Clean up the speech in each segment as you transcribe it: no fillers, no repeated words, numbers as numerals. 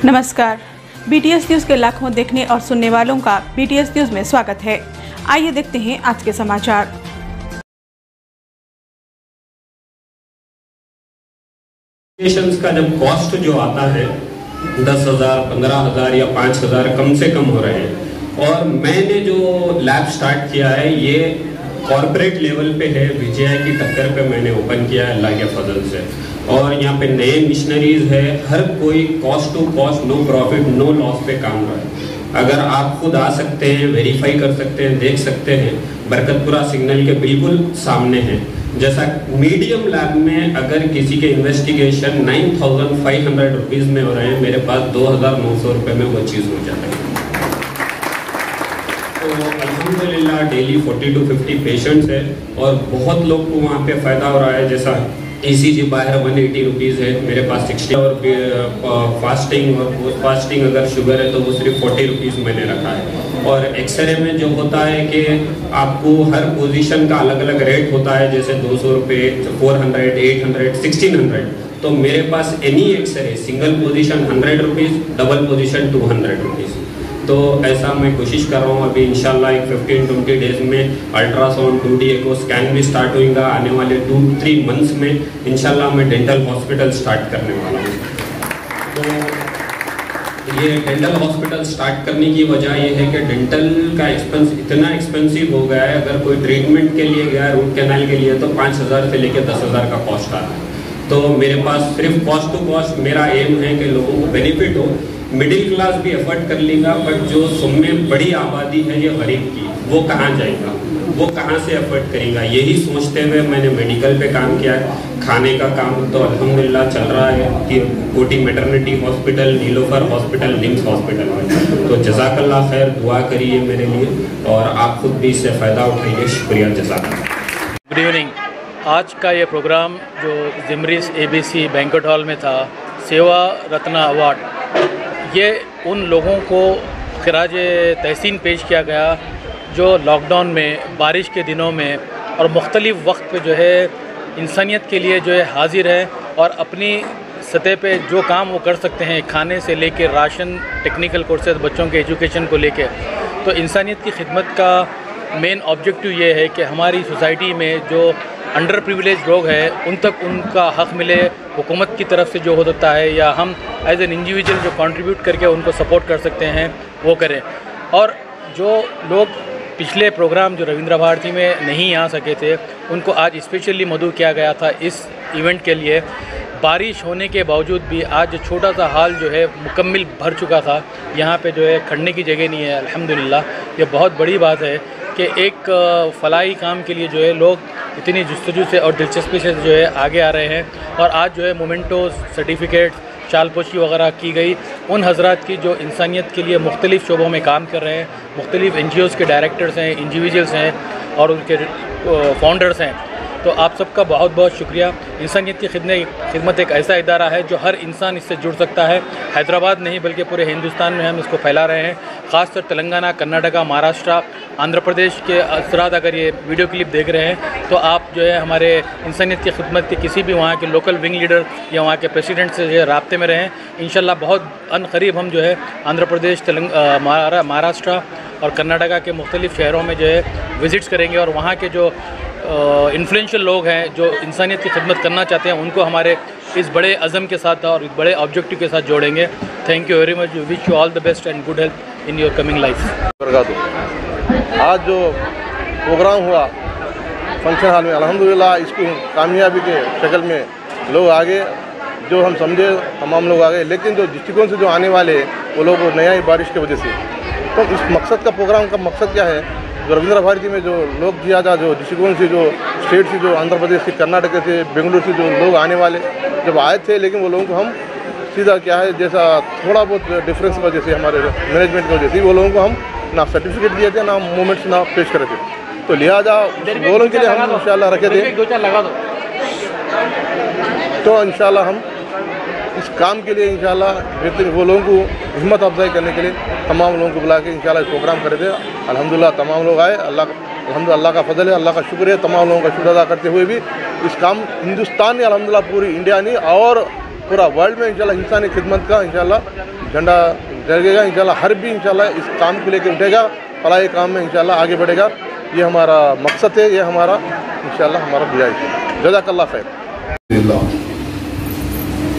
नमस्कार। BTS news के लाखों देखने और सुनने वालों का BTS न्यूज में स्वागत है। आइए देखते हैं आज के समाचार। का जब कॉस्ट जो आता है 10,000, 15,000 या 5,000 कम से कम हो रहे हैं। और मैंने जो लैब स्टार्ट किया है ये कॉर्पोरेट लेवल पे है, विजय की टक्कर पे मैंने ओपन किया है अल्लाह के फजल से। और यहाँ पे नए मिशनरीज है, हर कोई cost to cost, no profit no loss पे काम रहा है। अगर आप खुद आ सकते हैं, वेरीफाई कर सकते हैं, देख सकते हैं, बरकतपुरा सिग्नल के बिल्कुल सामने है। जैसा मीडियम लैब में अगर किसी के इन्वेस्टिगेशन 9,500 रुपीज़ में हो रहे हैं, मेरे पास 2,900 रुपये में वो चीज़ हो जाती है। तो अल्हम्दुलिल्लाह डेली 40 to 50 पेशेंट्स है और बहुत लोग को वहाँ पे फ़ायदा हो रहा है। जैसा ECG बाहर 180 रुपीज़ है, मेरे पास 60, और फास्टिंग और पोस्ट फास्टिंग अगर शुगर है तो वो सिर्फ 40 रुपीज़ मैंने रखा है। और एक्सरे में जो होता है कि आपको हर पोजीशन का अलग अलग रेट होता है, जैसे 200 रुपये, 400, 800, 1600। तो मेरे पास any x ray single position 100 rupees, double position 200 rupees. तो ऐसा मैं कोशिश कर रहा हूँ। अभी इंशाल्लाह एक 15-20 डेज में अल्ट्रासाउंड 2D एको स्कैन भी स्टार्ट होगा। आने वाले 2-3 मंथ्स में इंशाल्लाह मैं डेंटल हॉस्पिटल स्टार्ट करने वाला हूँ। तो ये डेंटल हॉस्पिटल स्टार्ट करने की वजह ये है कि डेंटल का एक्सपेंस इतना एक्सपेंसिव हो गया है। अगर कोई ट्रीटमेंट के लिए गया रूट कैनाल के लिए तो 5,000 से लेकर 10,000 का कॉस्ट आ रहा है। तो मेरे पास सिर्फ कॉस्ट टू कॉस्ट मेरा एम है कि लोगों को बेनिफिट हो। मिडिल क्लास भी एफर्ट कर लेगा, बट जो सुम में बड़ी आबादी है ये गरीब की, वो कहाँ जाएगा, वो कहाँ से एफर्ट करेगा। यही सोचते हुए मैंने मेडिकल पे काम किया है। खाने का काम तो अल्हम्दुलिल्लाह चल रहा है कि Koti maternity hospital, Niloufer hospital, NIMS hospital में। तो जज़ाकल्लाह खैर, दुआ करिए मेरे लिए और आप खुद भी इससे फ़ायदा उठाइए। शुक्रिया, जज़ाकल्लाह। Good evening. आज का ये प्रोग्राम जो जिमरिस ABC बैंक्वेट हॉल में था, सेवा रत्ना अवार्ड, ये उन लोगों को खिराज तहसीन पेश किया गया जो लॉकडाउन में, बारिश के दिनों में और मुख्तलिफ़ वक्त पे जो है इंसानियत के लिए जो है हाजिर है और अपनी सतह पे जो काम वो कर सकते हैं, खाने से लेकर राशन, टेक्निकल कोर्सेज, बच्चों के एजुकेशन को लेकर। तो इंसानियत की खिदमत का मेन ऑब्जेक्टिव ये है कि हमारी सोसाइटी में जो अंडर प्रिविलेज लोग हैं उन तक उनका हक़ मिले, हुकूमत की तरफ से जो हो सकता है या हम एज एन इंडिविजुअल जो कंट्रीब्यूट करके उनको सपोर्ट कर सकते हैं वो करें। और जो लोग पिछले प्रोग्राम जो रविंद्र भारती में नहीं आ सके थे उनको आज स्पेशली मदऊ किया गया था इस इवेंट के लिए। बारिश होने के बावजूद भी आज छोटा सा हॉल जो है मुकम्मल भर चुका था। यहाँ पे जो है खड़ने की जगह नहीं है। अल्हम्दुलिल्लाह ये बहुत बड़ी बात है कि एक फलाही काम के लिए जो है लोग इतनी जुस्तजू से और दिलचस्पी से जो है आगे आ रहे हैं। और आज जो है मोमेंटोस, सर्टिफिकेट, चालपोशी वगैरह की गई उन हजरात की जो इंसानियत के लिए मुख्तलिफ़ शोबों में काम कर रहे हैं, मुख्तलिफ़ NGOs के डायरेक्टर्स हैं, इंडिविजुअल्स हैं और उनके फाउंडर्स हैं। तो आप सबका बहुत बहुत शुक्रिया। इंसानियत की खिदमत एक ऐसा इदारा है जो हर इंसान इससे जुड़ सकता है। हैदराबाद नहीं बल्कि पूरे हिंदुस्तान में हम इसको फैला रहे हैं। ख़ासकर तेलंगाना, कर्नाटका, महाराष्ट्र, आंध्र प्रदेश के असरात अगर ये वीडियो क्लिप देख रहे हैं तो आप जो है हमारे इंसानियत की खिदमत के किसी भी वहाँ के लोकल विंग लीडर या वहाँ के प्रेसिडेंट से जो है राब्ते में रहें। इंशाल्लाह बहुत अनकरीब हम जो है आंध्र प्रदेश, महाराष्ट्र और कर्नाटका के मुख्तलिफ़ शहरों में जो है विज़िट्स करेंगे और वहाँ के जो इन्फ्लुएंशियल लोग हैं जो इंसानियत की खिदमत करना चाहते हैं उनको हमारे इस बड़े अज़म के साथ और इस बड़े ऑब्जेक्टिव के साथ जोड़ेंगे। Thank you very much. Wish you all the best and good health in your coming life. आज जो प्रोग्राम हुआ फंक्शन हॉल में, अल्हम्दुलिल्लाह इसको कामयाबी के शक्ल में लोग आगे, जो हम समझे तमाम लोग आ गए, लेकिन जो दृष्टिकोण से जो आने वाले वो लोग नया ही बारिश की वजह से। तो इस मकसद का प्रोग्राम का मकसद क्या है, जो रविंद्र भारती में जो लोग किया था, जो दृष्टिकोण से, जो स्टेट से, जो आंध्र प्रदेश से, कर्नाटक से, बेंगलुरु से जो लोग आने वाले जब आए थे, लेकिन वो लोगों को हम सीधा क्या है, जैसा थोड़ा बहुत डिफरेंस की वजह से, हमारे मैनेजमेंट की वजह से वो लोगों को हम ना सर्टिफिकेट दिए थे, ना मूवमेंट्स ना पेश करे थे। तो लिहाजा वो लोगों के लिए हम इंशाल्लाह रखे थे। तो इंशाल्लाह हम इस काम के लिए इंशाल्लाह बेहतर वो लोगों को हिम्मत अफजाई करने के लिए तमाम लोगों को बुला के इंशाल्लाह इस प्रोग्राम करे थे। अल्हम्दुलिल्लाह तमाम लोग आए। अल्लाह का फजल है, अल्लाह का शुक्र है। तमाम लोगों का शुक्र अदा करते हुए भी इस काम हिंदुस्तान ने, अल्हम्दुलिल्लाह पूरी इंडिया ने और पूरा वर्ल्ड में इंशाल्लाह इंसानी खिदमत का इंशाल्लाह झंडा जगेगा। इंशाल्लाह हर भी इंशाल्लाह इस काम को लेकर उठेगा, फलाही काम में इंशाल्लाह आगे बढ़ेगा। ये हमारा मकसद है, ये हमारा इंशाल्लाह हमारा गुजारिश है। जज़ाकल्लाह खैर।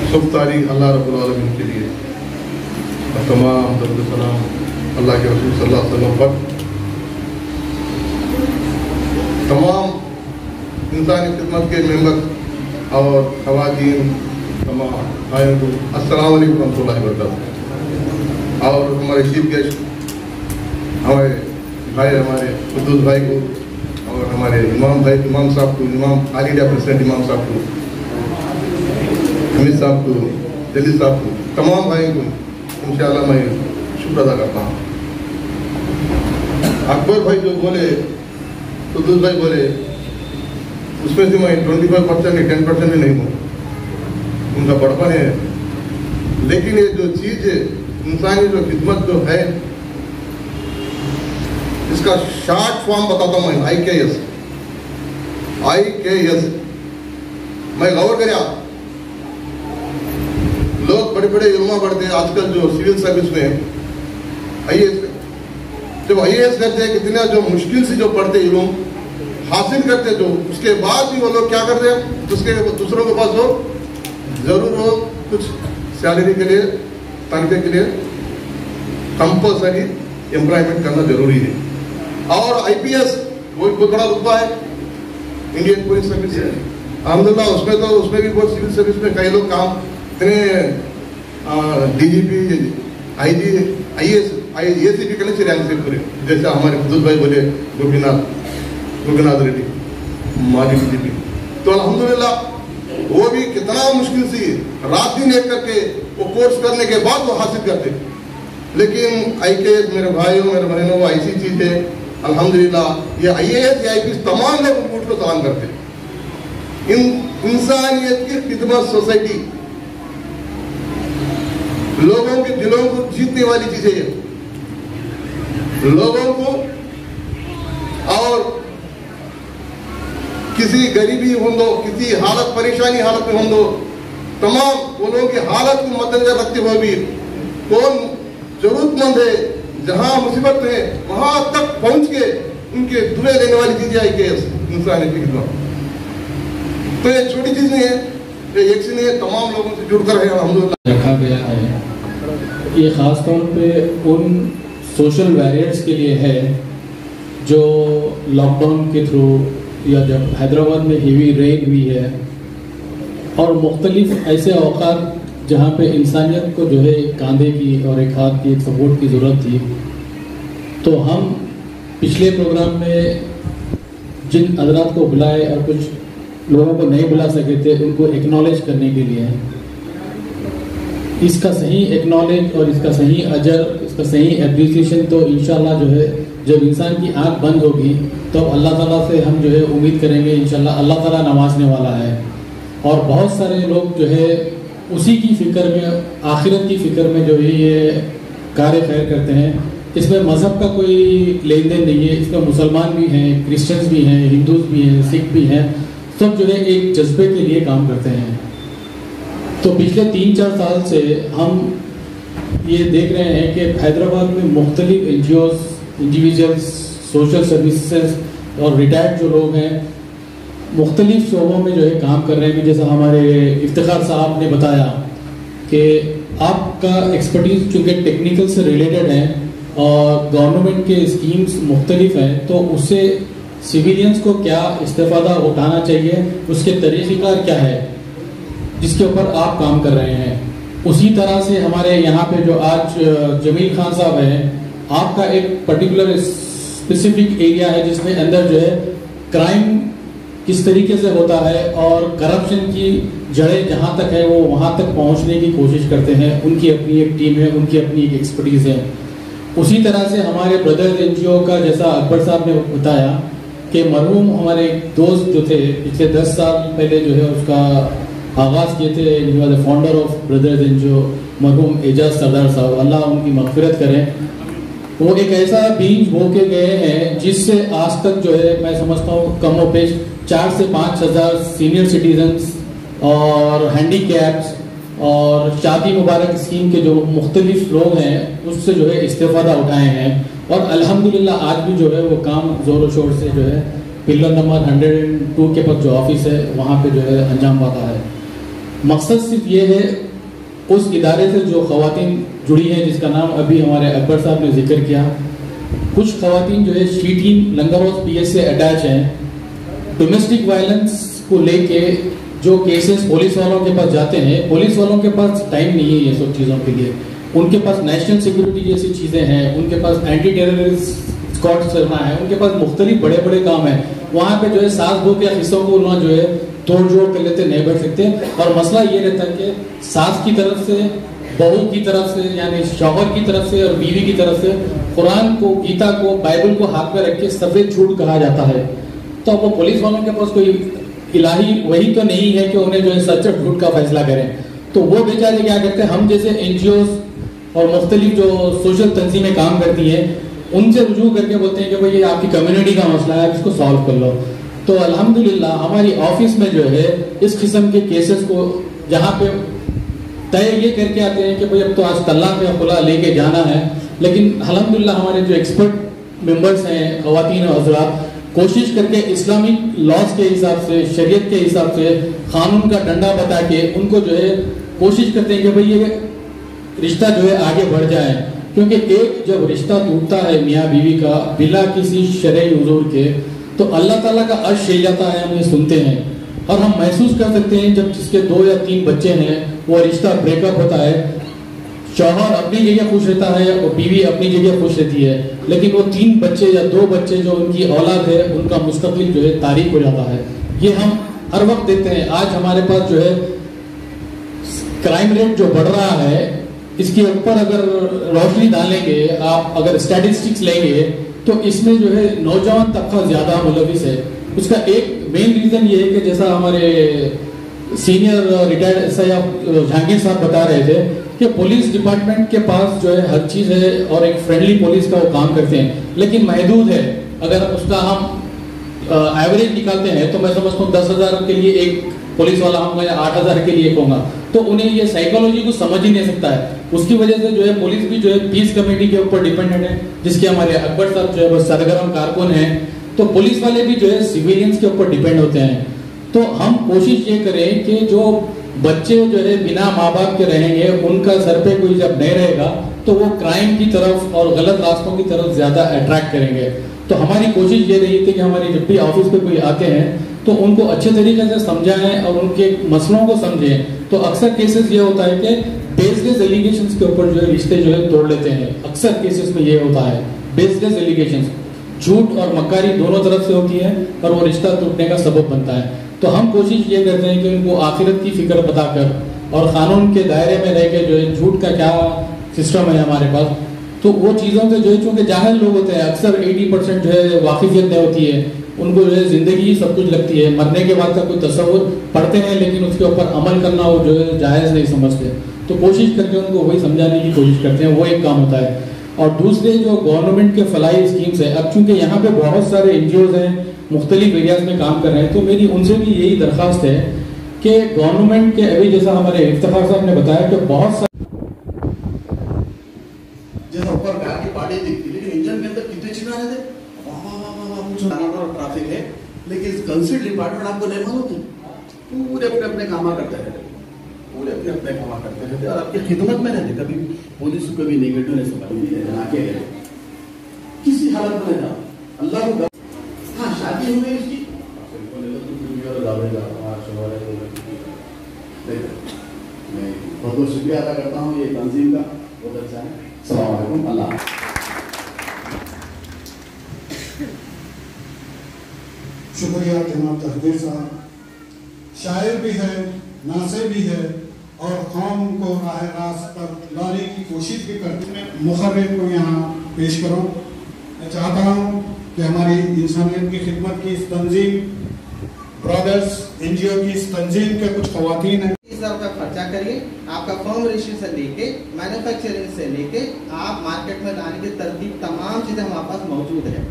शुभ तारीख अल्लाह रब्बुल आलमीन के लिए तमाम दरूद सलाम अल्लाह के रसूल सल्लल्लाहु अलैहि वसल्लम पर। तमाम इंसानी खिदमत के मेंबर और खवातीन तमाम भाइयों को अस्सलाम वालेकुम रहमतुल्लाहि व बरकातहू। और हमारे चीफ गेस्ट हमारे भाई हमारे कुद्दूस भाई को और हमारे इमाम भाई इमाम साहब को, इमाम ऑल इंडिया प्रेसिडेंट इमाम साहब को, हमीद साहब को, जलील साहब को, तमाम भाइयों को इंशाल्लाह मैं शुक्र अदा करता हूँ। अकबर भाई जो बोले, कुद्दूस भाई बोले, उसमें से मैं 25% या 10% भी नहीं हूँ, उनका बड़पन है। लेकिन ये जो चीज़ है इंसानी जो खिदमत जो है, इसका शॉर्ट फॉर्म बताता हूँ मैं, IKS। मैं गौर करें आप लोग बड़े बड़े इल्मा पढ़ते हैं आजकल जो सिविल सर्विस में IAS, जब IAS करते हैं कितना जो मुश्किल से जो पढ़ते इल्म हासिल करते, जो उसके बाद भी वो लोग क्या करते हैं, दूसरों के पास वो जरूर वो कुछ सैलरी के लिए, तनख्वाह के लिए कंपल्सरी एम्प्लॉयमेंट करना जरूरी है। और IPS वो बहुत बड़ा रुतबा है, इंडियन पुलिस सर्विस है अल्हम्दुलिल्लाह। उसमें भी बहुत सिविल सर्विस में कई लोग काम इतने DGP, IG, IAS, ACP के लिए रैंक से पूरे, जैसे हमारे कुद्दूस भाई बोले गोपीनाथ रेड्डी माजी DGP। तो अल्हम्दुलिल्लाह वो भी कितना मुश्किल से रात दिन एक करके वो कोर्स करने के बाद वो हासिल करते। लेकिन IKS मेरे भाइयों मेरे बहनों वो ऐसी चीज है अल्हम्दुलिल्लाह। ये IAS या IPS तमाम लोग उनको को सलाम करते। इंसानियत की खिदमत सोसाइटी लोगों के दिलों को जीतने वाली चीज है ये। लोगों को और किसी गरीबी हो दो, किसी हालत परेशानी हालत में हो दो, तमाम वो लोगों की हालत को मद्देनजर रखते हुए भी कौन जरूरतमंद है, जहां मुसीबत है वहां तक पहुंच के उनके दुए लेने वाली चीजें IKS इंसानी की खिदमत। तो ये छोटी चीज नहीं है, ये एक से नहीं, तमाम लोगों से जुड़कर है अल्हम्दुलिल्लाह रखा गया है। ये खास तौर पे उन सोशल बैरियर्स के लिए है जो लॉकडाउन के थ्रू या जब हैदराबाद में हेवी रेन हुई है और मुख्तलिफ ऐसे औकात जहाँ पे इंसानियत को जो है एक कांधे की और एक हाथ की, एक सपोर्ट की ज़रूरत थी। तो हम पिछले प्रोग्राम में जिन हज़रात को बुलाए और कुछ लोगों को नहीं बुला सके थे, उनको एक्नॉलेज करने के लिए इसका सही एक्नॉलेज और इसका सही अजर, इसका सही एप्रिसिएशन तो इंशाल्लाह जो है जब इंसान की आंख बंद होगी तो अल्लाह ताला से हम जो है उम्मीद करेंगे इंशाल्लाह अल्लाह ताला नवाजने वाला है। और बहुत सारे लोग जो है उसी की फ़िक्र में, आखिरत की फ़िक्र में जो है ये कार्य खैर करते हैं। इसमें मज़हब का कोई लेन देन नहीं है, इसमें मुसलमान भी हैं, क्रिश्चियंस भी हैं, हिंदूज भी हैं, सिख भी हैं, सब जो है एक जज्बे के लिए काम करते हैं। तो पिछले 3-4 साल से हम ये देख रहे हैं कि हैदराबाद में मुख्तलिफ NGOs, इंडिविजुअल्स, सोशल सर्विसेज और रिटायर्ड जो लोग हैं मुख्तलिफ शोबों में जो है काम कर रहे हैं। जैसा हमारे इफ्तिखार साहब ने बताया कि आपका एक्सपर्टीज़ चूँकि टेक्निकल से रिलेटेड है और गवर्नमेंट के स्कीम्स मुख्तलिफ हैं, तो उससे सिविलियंस को क्या इस्तेफादा उठाना चाहिए, उसके तरीक़ेकार क्या है जिसके ऊपर आप काम कर रहे हैं। उसी तरह से हमारे यहाँ पे जो आज जमील खान साहब हैं, आपका एक पर्टिकुलर स्पेसिफिक एरिया है जिसमें अंदर जो है क्राइम किस तरीके से होता है और करप्शन की जड़ें जहाँ तक है वो वहाँ तक पहुँचने की कोशिश करते हैं। उनकी अपनी एक टीम है, उनकी अपनी एक एक्सपर्टीज़ है। उसी तरह से हमारे ब्रदर्स NGO का, जैसा अकबर साहब ने बताया कि मरहूम हमारे दोस्त जो थे पिछले 10 साल पहले जो है उसका आगाज़ किए थे, he was the founder of brothers NGO, मरहूम एजाज सरदार साहब, अल्लाह उनकी मग़फ़िरत करें। वो एक ऐसा बीज बो के गए हैं जिससे आज तक जो है मैं समझता हूँ कम और पेश 4 से 5 हज़ार सीनियर सिटीजन्स और हैंडीकैप्स और शादी मुबारक स्कीम के जो मुख्तलिफ लोग हैं उससे जो है इस्तेफादा उठाए हैं और अल्हम्दुलिल्लाह आज भी जो है वो काम ज़ोर शोर से जो है पिलर नंबर 102 के पास जो ऑफिस है वहाँ पे जो है अंजाम पाता है। मकसद सिर्फ ये है उस इदारे से जो ख़वातीन जुड़ी हैं जिसका नाम अभी हमारे अकबर साहब ने जिक्र किया, कुछ ख़वातीन जो है she team langar house PS से अटैच हैं। डोमेस्टिक वायलेंस को लेके जो केसेस पुलिस वालों के पास जाते हैं, पुलिस वालों के पास टाइम नहीं है ये सब चीज़ों के लिए, उनके पास नेशनल सिक्योरिटी जैसी चीज़ें हैं, उनके पास एंटी टेररिस्ट स्क्वाड चलना है, उनके पास मुख्तलिफ बड़े बड़े काम हैं। वहाँ पे जो है सास बहू के हिस्सों को उन्होंने जो है तोड़ जोड़ कर लेते, नहीं बैठ सकते। और मसला ये रहता है कि सास की तरफ से, बहू की तरफ से, यानी शौहर की तरफ से और बीवी की तरफ से कुरान को, गीता को, बाइबल को हाथ में रख के सफेद झूठ कहा जाता है। तो वो पुलिस वालों के पास कोई इलाही वही तो नहीं है कि उन्हें जो है सच और झूठ का फैसला करें। तो वो बेचारे क्या करते हैं, हम जैसे NGOs और मुख्तलिफ जो सोशल तंजीमें काम करती हैं उनसे रुजू करके बोलते हैं कि भाई ये आपकी कम्युनिटी का मसला है, इसको सॉल्व कर लो। तो अल्हम्दुलिल्लाह हमारी ऑफिस में जो है इस किस्म के केसेस को जहाँ पे तय ये करके आते हैं कि भाई अब तो आज तलाक या खुला लेके जाना है, लेकिन अल्हम्दुलिल्लाह हमारे जो एक्सपर्ट मेंबर्स हैं, ख़वातीन और हज़रात, कोशिश करके इस्लामिक लॉज के हिसाब से, शरीयत के हिसाब से कानून का डंडा बता के उनको जो है कोशिश करते हैं कि भाई ये रिश्ता जो है आगे बढ़ जाए। क्योंकि एक जब रिश्ता टूटता है मियाँ बीवी का बिला किसी शरई हुजूर के, तो अल्लाह ताला का अर्श हिल जाता है, हम ये सुनते हैं और हम महसूस कर सकते हैं जब जिसके 2 या 3 बच्चे हैं वो रिश्ता ब्रेकअप होता है, शौहर अपनी जगह खुश रहता है और बीवी अपनी जगह खुश रहती है, लेकिन वो 3 बच्चे या 2 बच्चे जो उनकी औलाद है उनका मुस्तकबिल जो है तारीक हो जाता है। ये हम हर वक्त देखते हैं। आज हमारे पास जो है क्राइम रेट जो बढ़ रहा है, इसके ऊपर अगर रोशनी डालेंगे, आप अगर स्टैटिस्टिक्स लेंगे तो इसमें जो है नौजवान तबका ज्यादा मुलविस है। उसका एक मेन रीजन ये है कि जैसा हमारे सीनियर रिटायर्ड SI जहांगीर साहब बता रहे थे कि पुलिस डिपार्टमेंट के पास जो है हर चीज है और एक फ्रेंडली पुलिस का वो काम करते हैं, लेकिन महदूद है। अगर उसका हम एवरेज निकालते हैं तो मैं समझता हूँ 10,000 के लिए एक पुलिस वाला, हम 8,000 के लिए होगा, तो उन्हें ये साइकोलॉजी को समझ ही नहीं सकता है। उसकी वजह से जो है पुलिस भी जो है पीस कमेटी के ऊपर डिपेंडेंट है, जिसके हमारे अकबर साहब जो है वो सरगर्म कारकुन हैं। तो पुलिस वाले भी जो है सिविलियंस के ऊपर डिपेंड होते हैं। तो हम कोशिश ये करें कि जो बच्चे जो है बिना माँ बाप के रहेंगे, उनका सर पे कोई जब नहीं रहेगा तो वो क्राइम की तरफ और गलत रास्तों की तरफ ज्यादा अट्रैक्ट करेंगे। तो हमारी कोशिश ये रही थी कि हमारी जब भी ऑफिस पे कोई आते हैं तो उनको अच्छे तरीके से समझाएं और उनके मसलों को समझें। तो अक्सर केसेस ये होता है कि बेसलेस एलिगेशंस के ऊपर जो है रिश्ते जो है तोड़ लेते हैं। अक्सर केसेस में ये होता है, बेसलेस एलिगेशंस, झूठ और मक्कारी दोनों तरफ से होती है और वो रिश्ता टूटने का सबब बनता है। तो हम कोशिश ये करते हैं कि उनको आखिरत की फिक्र बताकर और कानून के दायरे में रह के जो है झूठ का क्या सिस्टम है हमारे पास, तो वो चीज़ों से जो है चूँकि जाहिल लोग होते हैं, अक्सर 80% जो है वाकिफियत नहीं होती है, उनको जो है जिंदगी ही सब कुछ लगती है, मरने के बाद का कोई तस्वुर पढ़ते हैं लेकिन उसके ऊपर अमल करना वो जो है जायज़ नहीं समझते। तो कोशिश करके उनको वही समझाने की कोशिश करते हैं, वो एक काम होता है। और दूसरे जो गवर्नमेंट के फलाई स्कीम्स है, अब चूंकि यहाँ पे बहुत सारे NGOs हैं मुख्तलिफ एरियाज में काम कर रहे हैं, तो मेरी उनसे भी यही दरख्वास्त है कि गवर्नमेंट के अभी जैसा हमारे इफ्तिखार साहब ने बताया कि बहुत सारे जैसा ऊपर कार की पार्टी दिखती है, लेकिन इंजन के अंदर कितने चिल्ला रहे थे, ट्रैफिक है, लेकिन कंसिल डिपार्टमेंट आपको नहीं मालूम थी, पूरे अपने अपने काम करते रहते, पूरे अपने अपने काम करते रहते और आपकी खिदमत में रहते। कभी पुलिस को कभी नेगेटिव नहीं समझ आके किसी हालत में था अल्लाह को। हाँ, शादी हुई इसकी, मैं बहुत बहुत शुक्रिया अदा करता हूँ ये तंजीम का, बहुत अच्छा है। अस्सलाम वालेकुम, अल्लाह। शुक्रिया जनाब तहदीर साहब, शायर भी है, नासे भी है और कौम को राह रास्त पर लाने की कोशिश भी करते हैं। मुखर्रिर को यहाँ पेश करो। मैं चाहता हूँ कि हमारी इंसानियत की खिदमत की इस तंजीम ब्रदर्स NGO की इस तंजीम के कुछ ख़वातीन हैं। का खर्चा करिए, आपका फॉर्म रजिस्ट्रेशन से लेके मैन्युफैक्चरिंग से लेके आप मार्केट में लाने की तरतीब तमाम चीज़ें हमारे पास मौजूद है।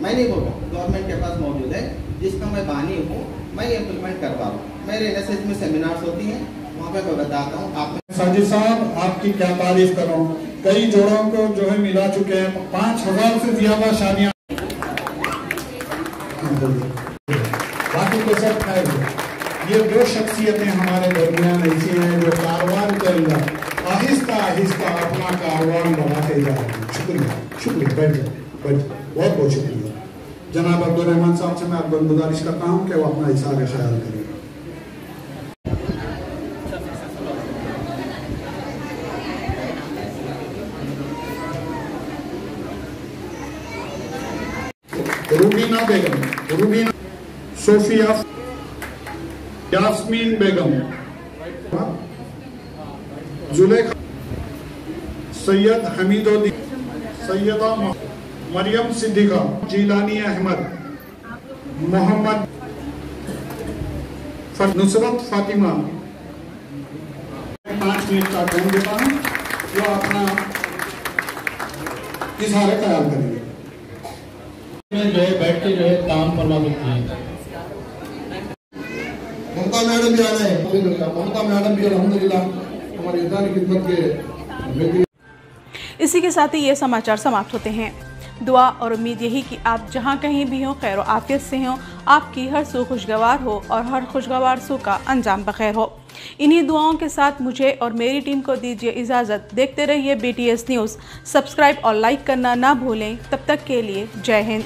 मैं नहीं बोल रहा, गवर्नमेंट के पास मौजूद है, जिसका मैं बानी हूँ, मैं इम्प्लीमेंट करवा रहा हूँ। मेरे NSS में सेमिनार्स होती हैं, मौके पर बताता हूँ। आप साजिद साहब आपकी क्या तारीफ करूं, कई जोड़ों को जो है मिला चुके हैं, 5000 से ज्यादा शादियां, बाकी तो सब खैर। ये दो शख्सियतें हमारे दरमियान ऐसी हैं जो कारोबार के अंदर आहिस्ता आहिस्ता अपना कारोबार बढ़ाते जा रहे हैं। शुक्रिया, शुक्रिया, बैठ जाए, बहुत बहुत शुक्रिया। जनाब अब्दुल रहमान साहब से मैं आपको गुजारिश करता हूँ कि वो अपना इशारा ख्याल करें। रूबीना बेगम, रूबीना सोफिया, यास्मीन बेगम, जुलेखा, सैयद हमीदुद्दीन, सैयदा मरियम सिद्दीका, जीलानी अहमद, मोहम्मद नुसरत फातिमा। 5 मिनट का टाइम देता हूँ, जो अपना इशारा ख्याल करेंगे। जो है बैठ के जो है काम करवा सकती है। ममता मैडम भी आना है, ममता मैडम भी अल्हम्दुलिल्लाह हमारी इंसानी खिदमत के। इसी के साथ ही ये समाचार समाप्त होते हैं। दुआ और उम्मीद यही कि आप जहाँ कहीं भी हों खैर आफियत से हों, आपकी हर सू खुशगवार हो और हर खुशगवार सू का अंजाम बखैर हो। इन्हीं दुआओं के साथ मुझे और मेरी टीम को दीजिए इजाज़त। देखते रहिए BTS न्यूज़। सब्सक्राइब और लाइक करना ना भूलें। तब तक के लिए जय हिंद।